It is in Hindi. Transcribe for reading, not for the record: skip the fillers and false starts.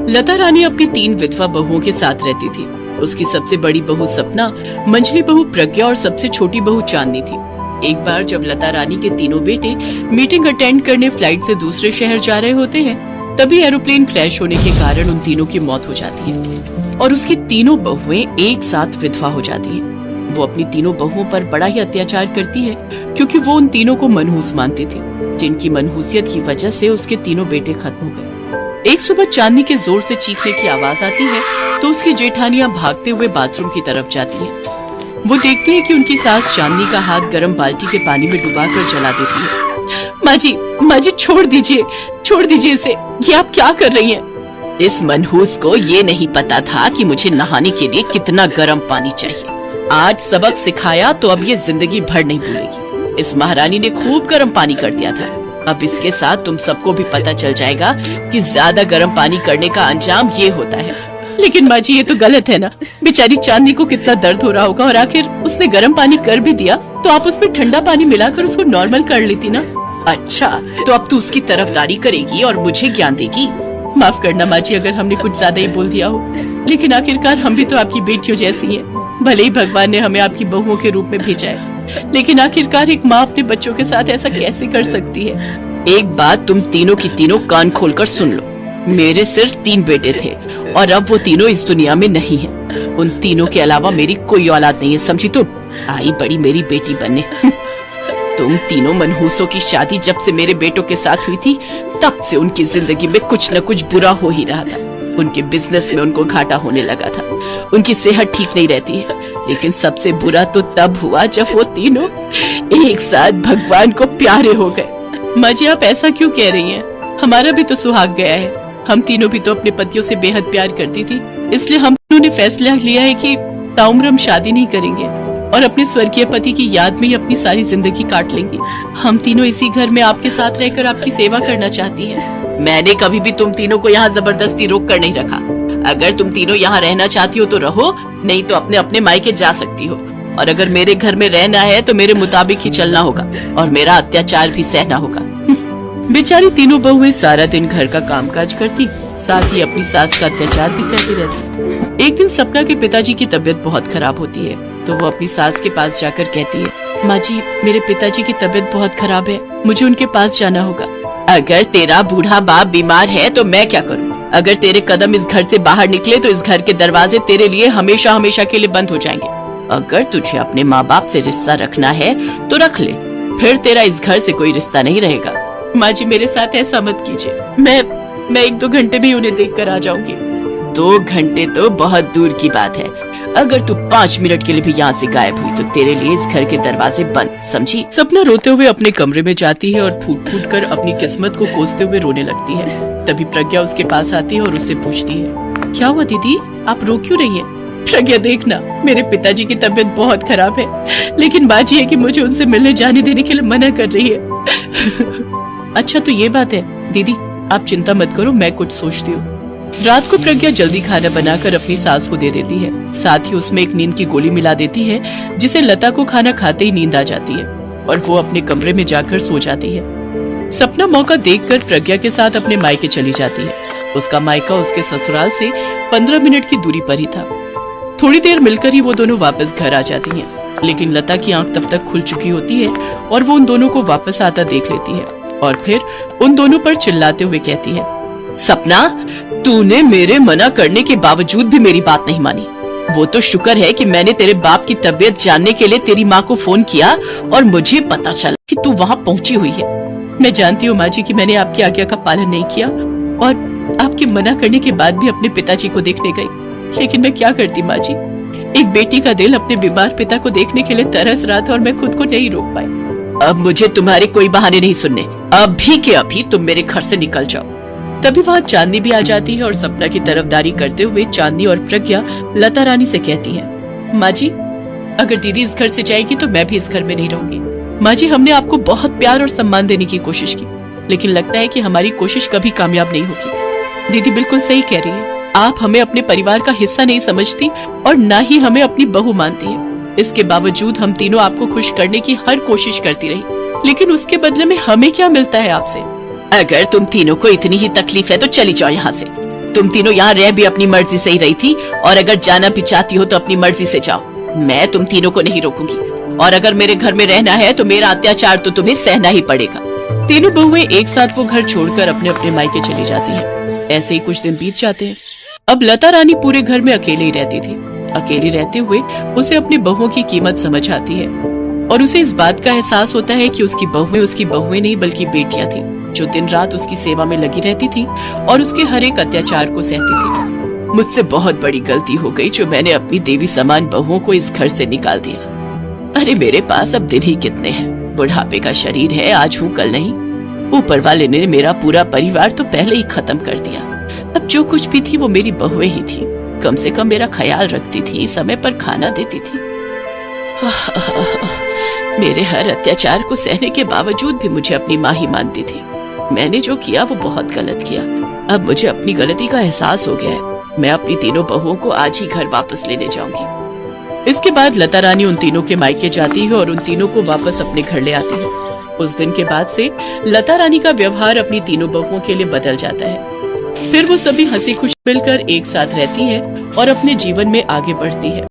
लता रानी अपनी 3 विधवा बहुओं के साथ रहती थी। उसकी सबसे बड़ी बहू सपना, मंझली बहू प्रज्ञा और सबसे छोटी बहू चांदनी थी। एक बार जब लता रानी के तीनों बेटे मीटिंग अटेंड करने फ्लाइट से दूसरे शहर जा रहे होते हैं, तभी एरोप्लेन क्रैश होने के कारण उन तीनों की मौत हो जाती है और उसकी तीनों बहुएं एक साथ विधवा हो जाती हैं। वो अपनी तीनों बहुओं पर बड़ा ही अत्याचार करती है क्योंकि वो उन तीनों को मनहूस मानती थी, जिनकी मनहूसियत की वजह से उसके तीनों बेटे खत्म हो गए। एक सुबह चांदनी के जोर से चीखने की आवाज आती है तो उसकी जेठानियां भागते हुए बाथरूम की तरफ जाती है। वो देखती है कि उनकी सास चांदनी का हाथ गर्म बाल्टी के पानी में डुबाकर जला देती है। माँ जी छोड़ दीजिए इसे, ये आप क्या कर रही हैं? इस मनहूस को ये नहीं पता था कि मुझे नहाने के लिए कितना गर्म पानी चाहिए। आज सबक सिखाया तो अब ये जिंदगी भर नहीं भूलेगी। इस महारानी ने खूब गर्म पानी कर दिया था। अब इसके साथ तुम सबको भी पता चल जाएगा कि ज्यादा गर्म पानी करने का अंजाम ये होता है। लेकिन माँ जी ये तो गलत है ना, बेचारी चांदनी को कितना दर्द हो रहा होगा और आखिर उसने गर्म पानी कर भी दिया तो आप उसमें ठंडा पानी मिलाकर उसको नॉर्मल कर लेती ना। अच्छा, तो अब तू उसकी तरफदारी करेगी और मुझे ज्ञान देगी? माफ करना माँ जी अगर हमने कुछ ज्यादा ही बोल दिया हो, लेकिन आखिरकार हम भी तो आपकी बेटियों जैसी हैं। भले ही भगवान ने हमें आपकी बहुओं के रूप में भेजा है, लेकिन आखिरकार एक माँ अपने बच्चों के साथ ऐसा कैसे कर सकती है? एक बात तुम तीनों की तीनों कान खोलकर सुन लो। मेरे सिर्फ 3 बेटे थे और अब वो तीनों इस दुनिया में नहीं हैं। उन तीनों के अलावा मेरी कोई औलाद नहीं है, समझी तुम? आई बड़ी मेरी बेटी बनने। तुम तीनों मनहूसों की शादी जब से मेरे बेटों के साथ हुई थी, तब से उनकी जिंदगी में कुछ न कुछ बुरा हो ही रहा था। उनके बिजनेस में उनको घाटा होने लगा था, उनकी सेहत ठीक नहीं रहती है। लेकिन सबसे बुरा तो तब हुआ जब वो तीनों एक साथ भगवान को प्यारे हो गए। माँ जी आप ऐसा क्यों कह रही हैं? हमारा भी तो सुहाग गया है। हम तीनों भी तो अपने पतियों से बेहद प्यार करती थी, इसलिए हम तीनों ने फैसला लिया है कि ताउम्र हम शादी नहीं करेंगे और अपने स्वर्गीय पति की याद में ही अपनी सारी जिंदगी काट लेंगे। हम तीनों इसी घर में आपके साथ रहकर आपकी सेवा करना चाहती हैं। मैंने कभी भी तुम तीनों को यहाँ जबरदस्ती रोक कर नहीं रखा। अगर तुम तीनों यहाँ रहना चाहती हो तो रहो, नहीं तो अपने अपने मायके जा सकती हो। और अगर मेरे घर में रहना है तो मेरे मुताबिक ही चलना होगा और मेरा अत्याचार भी सहना होगा। बेचारी तीनों बहुएं सारा दिन घर का कामकाज करती, साथ ही अपनी सास का अत्याचार भी सहती रहती। एक दिन सपना के पिताजी की तबीयत बहुत खराब होती है तो वो अपनी सास के पास जाकर कहती है, माँ जी मेरे पिताजी की तबीयत बहुत खराब है, मुझे उनके पास जाना होगा। अगर तेरा बूढ़ा बाप बीमार है तो मैं क्या करूँ? अगर तेरे कदम इस घर से बाहर निकले तो इस घर के दरवाजे तेरे लिए हमेशा हमेशा के लिए बंद हो जाएंगे। अगर तुझे अपने माँ बाप से रिश्ता रखना है तो रख ले, फिर तेरा इस घर से कोई रिश्ता नहीं रहेगा। माँ जी मेरे साथ ऐसा मत कीजिए, मैं 1-2 घंटे में उन्हें देख कर आ जाऊंगी। 2 घंटे तो बहुत दूर की बात है। अगर तू 5 मिनट के लिए भी यहाँ से गायब हुई तो तेरे लिए इस घर के दरवाजे बंद, समझी? सपना रोते हुए अपने कमरे में जाती है और फूट फूट कर अपनी किस्मत को कोसते हुए रोने लगती है। तभी प्रज्ञा उसके पास आती है और उससे पूछती है, क्या हुआ दीदी, आप रो क्यों रही हैं? प्रज्ञा देखना, मेरे पिताजी की तबीयत बहुत खराब है, लेकिन बात यह है कि मुझे उनसे मिलने जाने देने के लिए मना कर रही है। अच्छा तो ये बात है दीदी, आप चिंता मत करो, मैं कुछ सोचती हूँ। रात को प्रज्ञा जल्दी खाना बनाकर अपनी सास को दे देती है, साथ ही उसमें एक नींद की गोली मिला देती है, जिसे लता को खाना खाते ही नींद आ जाती है और वो अपने कमरे में जाकर सो जाती है। सपना मौका देखकर प्रज्ञा के साथ अपने मायके चली जाती है। उसका मायका उसके ससुराल से 15 मिनट की दूरी पर ही था। थोड़ी देर मिलकर ही वो दोनों वापस घर आ जाती हैं, लेकिन लता की आंख तब तक खुल चुकी होती है और वो उन दोनों को वापस आता देख लेती है और फिर उन दोनों पर चिल्लाते हुए कहती है, सपना तूने मेरे मना करने के बावजूद भी मेरी बात नहीं मानी। वो तो शुक्र है कि मैंने तेरे बाप की तबीयत जानने के लिए तेरी माँ को फोन किया और मुझे पता चला कि तू वहाँ पहुँची हुई है। मैं जानती हूँ माँ जी कि मैंने आपकी आज्ञा का पालन नहीं किया और आपके मना करने के बाद भी अपने पिताजी को देखने गई, लेकिन मैं क्या करती माँ जी, एक बेटी का दिल अपने बीमार पिता को देखने के लिए तरस रहा था और मैं खुद को नहीं रोक पाई। अब मुझे तुम्हारे कोई बहाने नहीं सुनने, अभी के अभी तुम मेरे घर से निकल जाओ। तभी वहाँ चांदनी भी आ जाती है और सपना की तरफदारी करते हुए चांदनी और प्रज्ञा लता रानी से कहती है, माँ जी अगर दीदी इस घर से जाएगी तो मैं भी इस घर में नहीं रहूंगी। माँ जी हमने आपको बहुत प्यार और सम्मान देने की कोशिश की, लेकिन लगता है कि हमारी कोशिश कभी कामयाब नहीं होगी। दीदी बिल्कुल सही कह रही है, आप हमें अपने परिवार का हिस्सा नहीं समझती और न ही हमें अपनी बहू मानती है। इसके बावजूद हम तीनों आपको खुश करने की हर कोशिश करती रही, लेकिन उसके बदले में हमें क्या मिलता है आपसे? अगर तुम तीनों को इतनी ही तकलीफ है तो चली जाओ यहाँ से। तुम तीनों यहाँ रह भी अपनी मर्जी से ही रही थी, और अगर जाना भी चाहती हो तो अपनी मर्जी से जाओ। मैं तुम तीनों को नहीं रोकूंगी, और अगर मेरे घर में रहना है तो मेरा अत्याचार तो तुम्हें सहना ही पड़ेगा। तीनों बहुएं एक साथ वो घर छोड़कर अपने अपने मायके चली जाती हैं। ऐसे ही कुछ दिन बीत जाते हैं। अब लता रानी पूरे घर में अकेले ही रहती थी। अकेली रहते हुए उसे अपनी बहुओं की कीमत समझ आती है, और उसे इस बात का एहसास होता है कि उसकी बहुएं नहीं बल्कि बेटियां थी, जो दिन रात उसकी सेवा में लगी रहती थी और उसके हर एक अत्याचार को सहती थी। मुझसे बहुत बड़ी गलती हो गई जो मैंने अपनी देवी समान बहुओं को इस घर से निकाल दिया। अरे मेरे पास अब दिन ही कितने हैं, बुढ़ापे का शरीर है, आज हूँ कल नहीं। ऊपर वाले ने मेरा पूरा परिवार तो पहले ही खत्म कर दिया। अब जो कुछ भी थी वो मेरी बहुएं ही थी। कम से कम मेरा ख्याल रखती थी, समय पर खाना देती थी। मेरे हर अत्याचार को सहने के बावजूद भी मुझे अपनी माँ ही मानती थी। मैंने जो किया वो बहुत गलत किया। अब मुझे अपनी गलती का एहसास हो गया है। मैं अपनी तीनों बहुओं को आज ही घर वापस लेने जाऊंगी। इसके बाद लता रानी उन तीनों के मायके जाती है और उन तीनों को वापस अपने घर ले आती है। उस दिन के बाद से लता रानी का व्यवहार अपनी तीनों बहुओं के लिए बदल जाता है। फिर वो सभी हंसी खुशी मिलकर एक साथ रहती है और अपने जीवन में आगे बढ़ती है।